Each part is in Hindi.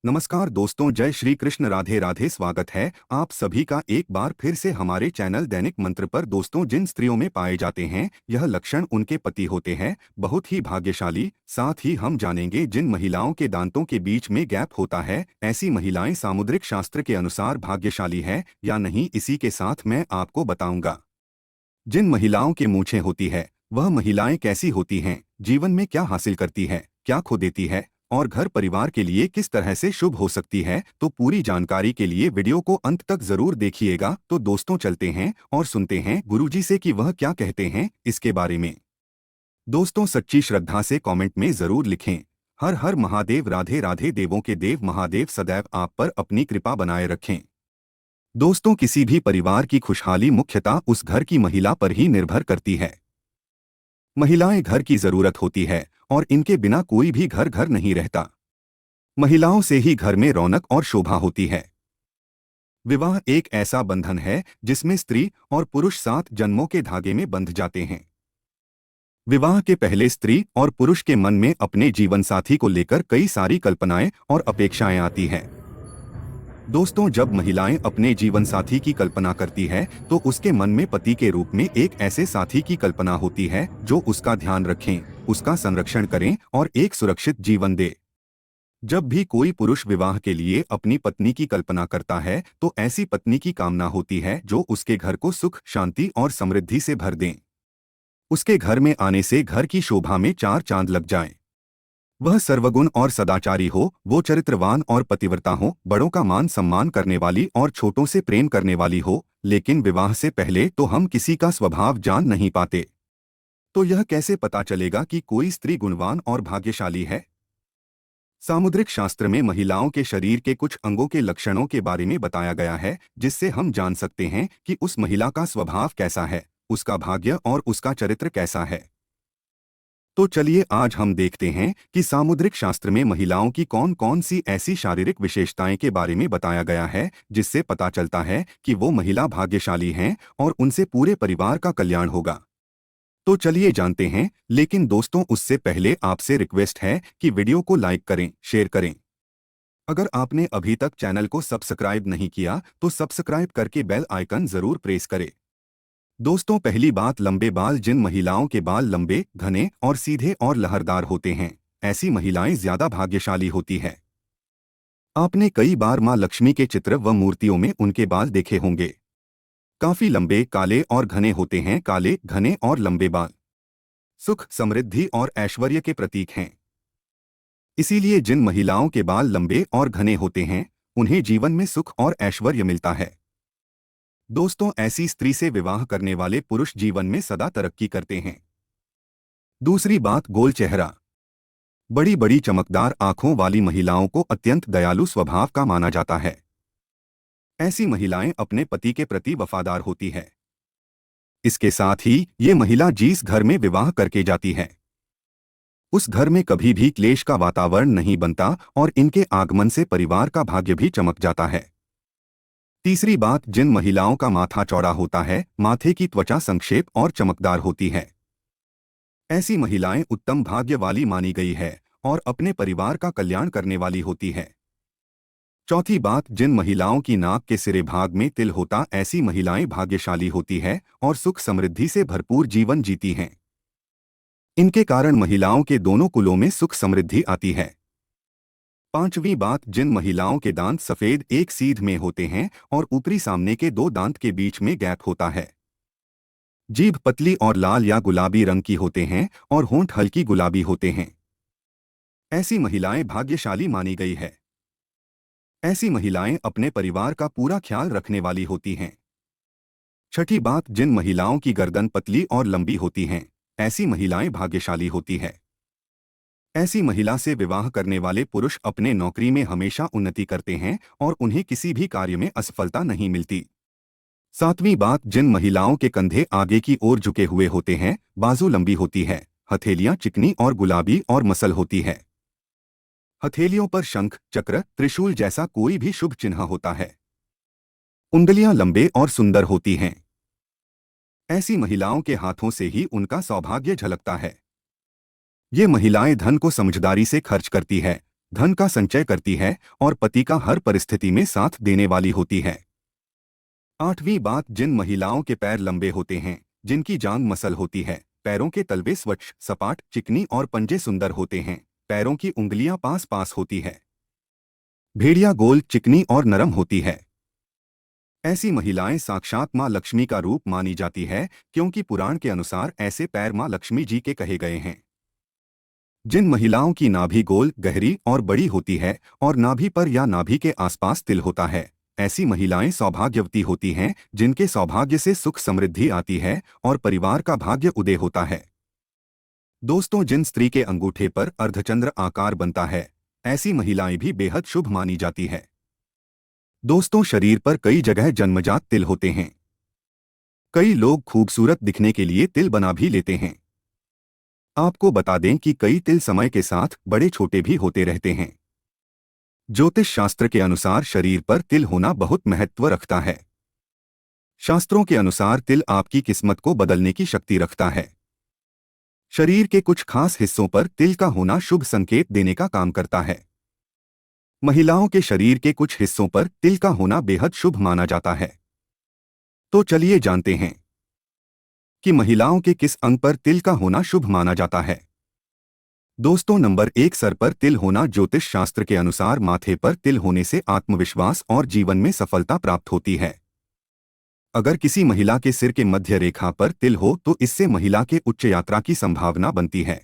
नमस्कार दोस्तों, जय श्री कृष्ण, राधे राधे। स्वागत है आप सभी का एक बार फिर से हमारे चैनल दैनिक मंत्र पर। दोस्तों, जिन स्त्रियों में पाए जाते हैं यह लक्षण उनके पति होते हैं बहुत ही भाग्यशाली। साथ ही हम जानेंगे जिन महिलाओं के दांतों के बीच में गैप होता है, ऐसी महिलाएं सामुद्रिक शास्त्र के अनुसार भाग्यशाली है या नहीं। इसी के साथ मैं आपको बताऊंगा जिन महिलाओं के मूंछें होती है वह महिलाएं कैसी होती हैं, जीवन में क्या हासिल करती है, क्या खो देती है और घर परिवार के लिए किस तरह से शुभ हो सकती है। तो पूरी जानकारी के लिए वीडियो को अंत तक जरूर देखिएगा। तो दोस्तों, चलते हैं और सुनते हैं गुरुजी से कि वह क्या कहते हैं इसके बारे में। दोस्तों, सच्ची श्रद्धा से कमेंट में जरूर लिखें, हर हर महादेव। राधे राधे। देवों के देव महादेव सदैव आप पर अपनी कृपा बनाए रखें। दोस्तों, किसी भी परिवार की खुशहाली मुख्यतः उस घर की महिला पर ही निर्भर करती है। महिलाएं घर की जरूरत होती है और इनके बिना कोई भी घर घर नहीं रहता। महिलाओं से ही घर में रौनक और शोभा होती है। विवाह एक ऐसा बंधन है जिसमें स्त्री और पुरुष 7 जन्मों के धागे में बंध जाते हैं। विवाह के पहले स्त्री और पुरुष के मन में अपने जीवन साथी को लेकर कई सारी कल्पनाएं और अपेक्षाएं आती हैं। दोस्तों, जब महिलाएं अपने जीवन साथी की कल्पना करती है तो उसके मन में पति के रूप में एक ऐसे साथी की कल्पना होती है जो उसका ध्यान रखें, उसका संरक्षण करें और एक सुरक्षित जीवन दे। जब भी कोई पुरुष विवाह के लिए अपनी पत्नी की कल्पना करता है तो ऐसी पत्नी की कामना होती है जो उसके घर को सुख, शांति और समृद्धि से भर दें। उसके घर में आने से घर की शोभा में 4 चांद लग जाएं। वह सर्वगुण और सदाचारी हो, वो चरित्रवान और पतिव्रता हो, बड़ों का मान सम्मान करने वाली और छोटों से प्रेम करने वाली हो। लेकिन विवाह से पहले तो हम किसी का स्वभाव जान नहीं पाते। तो यह कैसे पता चलेगा कि कोई स्त्री गुणवान और भाग्यशाली है? सामुद्रिक शास्त्र में महिलाओं के शरीर के कुछ अंगों के लक्षणों के बारे में बताया गया है, जिससे हम जान सकते हैं कि उस महिला का स्वभाव कैसा है, उसका भाग्य और उसका चरित्र कैसा है। तो चलिए आज हम देखते हैं कि सामुद्रिक शास्त्र में महिलाओं की कौन कौन सी ऐसी शारीरिक विशेषताएं के बारे में बताया गया है जिससे पता चलता है कि वो महिला भाग्यशाली हैं और उनसे पूरे परिवार का कल्याण होगा। तो चलिए जानते हैं, लेकिन दोस्तों उससे पहले आपसे रिक्वेस्ट है कि वीडियो को लाइक करें, शेयर करें। अगर आपने अभी तक चैनल को सब्सक्राइब नहीं किया तो सब्सक्राइब करके बेल आइकन जरूर प्रेस करें। दोस्तों, पहली बात, लंबे बाल। जिन महिलाओं के बाल लंबे, घने और सीधे और लहरदार होते हैं, ऐसी महिलाएं ज्यादा भाग्यशाली होती है। आपने कई बार मां लक्ष्मी के चित्र व मूर्तियों में उनके बाल देखे होंगे। काफी लंबे, काले और घने होते हैं। काले, घने और लंबे बाल सुख, समृद्धि और ऐश्वर्य के प्रतीक हैं। इसीलिए जिन महिलाओं के बाल लंबे और घने होते हैं उन्हें जीवन में सुख और ऐश्वर्य मिलता है। दोस्तों, ऐसी स्त्री से विवाह करने वाले पुरुष जीवन में सदा तरक्की करते हैं। दूसरी बात, गोल चेहरा। बड़ी बड़ी चमकदार आंखों वाली महिलाओं को अत्यंत दयालु स्वभाव का माना जाता है। ऐसी महिलाएं अपने पति के प्रति वफादार होती है। इसके साथ ही ये महिला जिस घर में विवाह करके जाती है उस घर में कभी भी क्लेश का वातावरण नहीं बनता और इनके आगमन से परिवार का भाग्य भी चमक जाता है। तीसरी बात, जिन महिलाओं का माथा चौड़ा होता है, माथे की त्वचा संक्षेप और चमकदार होती है, ऐसी महिलाएं उत्तम भाग्य वाली मानी गई है और अपने परिवार का कल्याण करने वाली होती है। चौथी बात, जिन महिलाओं की नाक के सिरे भाग में तिल होता, ऐसी महिलाएं भाग्यशाली होती है और सुख समृद्धि से भरपूर जीवन जीती हैं। इनके कारण महिलाओं के दोनों कुलों में सुख समृद्धि आती है। पांचवी बात, जिन महिलाओं के दांत सफेद एक सीध में होते हैं और ऊपरी सामने के 2 दांत के बीच में गैप होता है, जीभ पतली और लाल या गुलाबी रंग की होते हैं और होंठ हल्की गुलाबी होते हैं, ऐसी महिलाएं भाग्यशाली मानी गई है। ऐसी महिलाएं अपने परिवार का पूरा ख्याल रखने वाली होती हैं। छठी बात, जिन महिलाओं की गर्दन पतली और लंबी होती हैं, ऐसी महिलाएं भाग्यशाली होती है। ऐसी महिला से विवाह करने वाले पुरुष अपने नौकरी में हमेशा उन्नति करते हैं और उन्हें किसी भी कार्य में असफलता नहीं मिलती। सातवीं बात, जिन महिलाओं के कंधे आगे की ओर झुके हुए होते हैं, बाजू लंबी होती है, हथेलियां चिकनी और गुलाबी और मसल होती है, हथेलियों पर शंख, चक्र, त्रिशूल जैसा कोई भी शुभ चिन्ह होता है, उंगलियां लंबे और सुंदर होती हैं, ऐसी महिलाओं के हाथों से ही उनका सौभाग्य झलकता है। ये महिलाएं धन को समझदारी से खर्च करती है, धन का संचय करती है और पति का हर परिस्थिति में साथ देने वाली होती है। आठवीं बात, जिन महिलाओं के पैर लंबे होते हैं, जिनकी जांघ मसल होती है, पैरों के तलवे स्वच्छ, सपाट, चिकनी और पंजे सुंदर होते हैं, पैरों की उंगलियां पास पास होती है, भेड़िया गोल, चिकनी और नरम होती है। ऐसी महिलाएं साक्षात मां लक्ष्मी का रूप मानी जाती है, क्योंकि पुराण के अनुसार ऐसे पैर मां लक्ष्मी जी के कहे गए हैं। जिन महिलाओं की नाभि गोल, गहरी और बड़ी होती है और नाभि पर या नाभि के आसपास तिल होता है, ऐसी महिलाएं सौभाग्यवती होती हैं, जिनके सौभाग्य से सुख समृद्धि आती है और परिवार का भाग्य उदय होता है। दोस्तों, जिन स्त्री के अंगूठे पर अर्धचंद्र आकार बनता है, ऐसी महिलाएं भी बेहद शुभ मानी जाती है। दोस्तों, शरीर पर कई जगह जन्मजात तिल होते हैं। कई लोग खूबसूरत दिखने के लिए तिल बना भी लेते हैं। आपको बता दें कि कई तिल समय के साथ बड़े छोटे भी होते रहते हैं। ज्योतिष शास्त्र के अनुसार शरीर पर तिल होना बहुत महत्व रखता है। शास्त्रों के अनुसार तिल आपकी किस्मत को बदलने की शक्ति रखता है। शरीर के कुछ खास हिस्सों पर तिल का होना शुभ संकेत देने का काम करता है। महिलाओं के शरीर के कुछ हिस्सों पर तिल का होना बेहद शुभ माना जाता है। तो चलिए जानते हैं कि महिलाओं के किस अंग पर तिल का होना शुभ माना जाता है। दोस्तों, नंबर 1, सर पर तिल होना। ज्योतिष शास्त्र के अनुसार माथे पर तिल होने से आत्मविश्वास और जीवन में सफलता प्राप्त होती है। अगर किसी महिला के सिर के मध्य रेखा पर तिल हो तो इससे महिला के उच्च यात्रा की संभावना बनती है।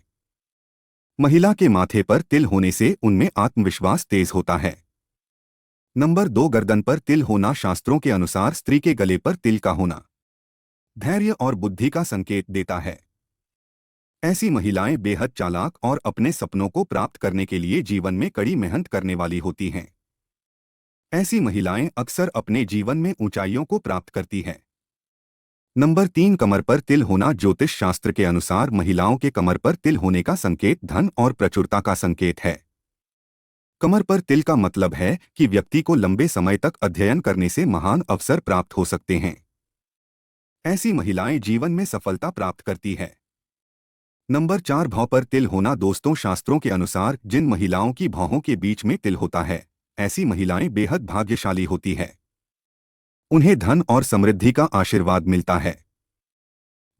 महिला के माथे पर तिल होने से उनमें आत्मविश्वास तेज होता है। नंबर 2, गर्दन पर तिल होना। शास्त्रों के अनुसार स्त्री के गले पर तिल का होना धैर्य और बुद्धि का संकेत देता है। ऐसी महिलाएं बेहद चालाक और अपने सपनों को प्राप्त करने के लिए जीवन में कड़ी मेहनत करने वाली होती हैं। ऐसी महिलाएं अक्सर अपने जीवन में ऊंचाइयों को प्राप्त करती हैं। नंबर 3, कमर पर तिल होना। ज्योतिष शास्त्र के अनुसार महिलाओं के कमर पर तिल होने का संकेत धन और प्रचुरता का संकेत है। कमर पर तिल का मतलब है कि व्यक्ति को लंबे समय तक अध्ययन करने से महान अवसर प्राप्त हो सकते हैं। ऐसी महिलाएं जीवन में सफलता प्राप्त करती है। नंबर 4, भौं पर तिल होना। दोस्तों, शास्त्रों के अनुसार जिन महिलाओं की भौहों के बीच में तिल होता है, ऐसी महिलाएं बेहद भाग्यशाली होती है। उन्हें धन और समृद्धि का आशीर्वाद मिलता है।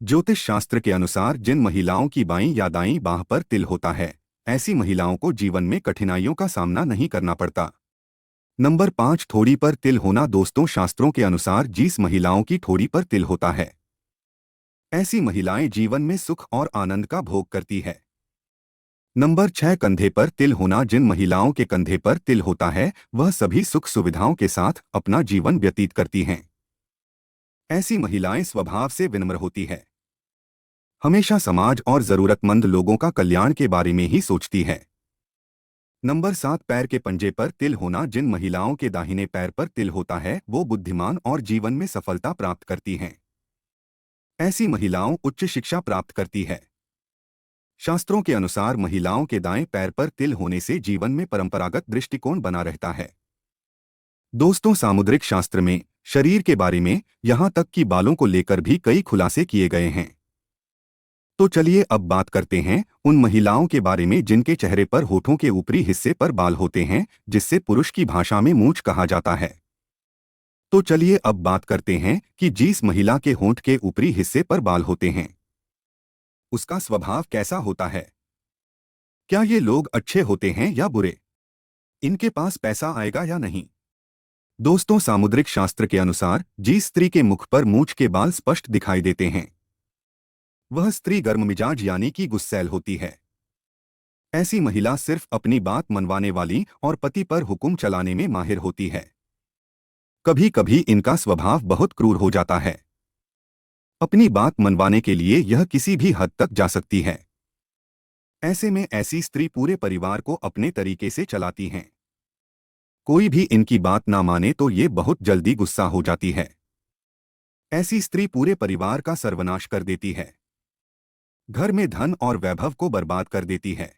ज्योतिष शास्त्र के अनुसार जिन महिलाओं की बाईं या दाईं बाह पर तिल होता है, ऐसी महिलाओं को जीवन में कठिनाइयों का सामना नहीं करना पड़ता। नंबर 5, ठोड़ी पर तिल होना। दोस्तों, शास्त्रों के अनुसार जिस महिलाओं की ठोड़ी पर तिल होता है, ऐसी महिलाएं जीवन में सुख और आनंद का भोग करती है। नंबर 6, कंधे पर तिल होना। जिन महिलाओं के कंधे पर तिल होता है, वह सभी सुख सुविधाओं के साथ अपना जीवन व्यतीत करती हैं। ऐसी महिलाएं स्वभाव से विनम्र होती है, हमेशा समाज और जरूरतमंद लोगों का कल्याण के बारे में ही सोचती है। नंबर 7, पैर के पंजे पर तिल होना। जिन महिलाओं के दाहिने पैर पर तिल होता है, वो बुद्धिमान और जीवन में सफलता प्राप्त करती हैं। ऐसी महिलाओं उच्च शिक्षा प्राप्त करती है। शास्त्रों के अनुसार महिलाओं के दाएं पैर पर तिल होने से जीवन में परंपरागत दृष्टिकोण बना रहता है। दोस्तों, सामुद्रिक शास्त्र में शरीर के बारे में, यहां तक कि बालों को लेकर भी कई खुलासे किए गए हैं। तो चलिए अब बात करते हैं उन महिलाओं के बारे में जिनके चेहरे पर होठों के ऊपरी हिस्से पर बाल होते हैं, जिससे पुरुष की भाषा में मूंछ कहा जाता है। तो चलिए अब बात करते हैं कि जिस महिला के होंठ के ऊपरी हिस्से पर बाल होते हैं, उसका स्वभाव कैसा होता है। क्या ये लोग अच्छे होते हैं या बुरे? इनके पास पैसा आएगा या नहीं? दोस्तों, सामुद्रिक शास्त्र के अनुसार जिस स्त्री के मुख पर मूंछ के बाल स्पष्ट दिखाई देते हैं, वह स्त्री गर्म मिजाज यानी कि गुस्सैल होती है। ऐसी महिला सिर्फ अपनी बात मनवाने वाली और पति पर हुक्म चलाने में माहिर होती है। कभी कभी इनका स्वभाव बहुत क्रूर हो जाता है। अपनी बात मनवाने के लिए यह किसी भी हद तक जा सकती है। ऐसे में ऐसी स्त्री पूरे परिवार को अपने तरीके से चलाती हैं। कोई भी इनकी बात ना माने तो ये बहुत जल्दी गुस्सा हो जाती है। ऐसी स्त्री पूरे परिवार का सर्वनाश कर देती है, घर में धन और वैभव को बर्बाद कर देती है।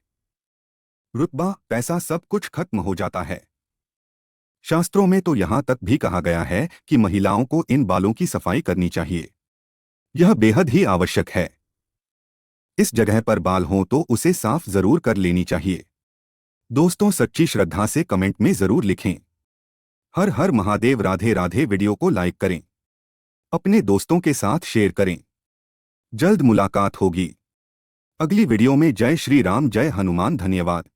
रुतबा, पैसा सब कुछ खत्म हो जाता है। शास्त्रों में तो यहां तक भी कहा गया है कि महिलाओं को इन बालों की सफाई करनी चाहिए। यह बेहद ही आवश्यक है। इस जगह पर बाल हों तो उसे साफ जरूर कर लेनी चाहिए। दोस्तों सच्ची श्रद्धा से कमेंट में जरूर लिखें। हर हर महादेव। राधे राधे। वीडियो को लाइक करें, अपने दोस्तों के साथ शेयर करें। जल्द मुलाकात होगी अगली वीडियो में। जय श्री राम, जय हनुमान। धन्यवाद।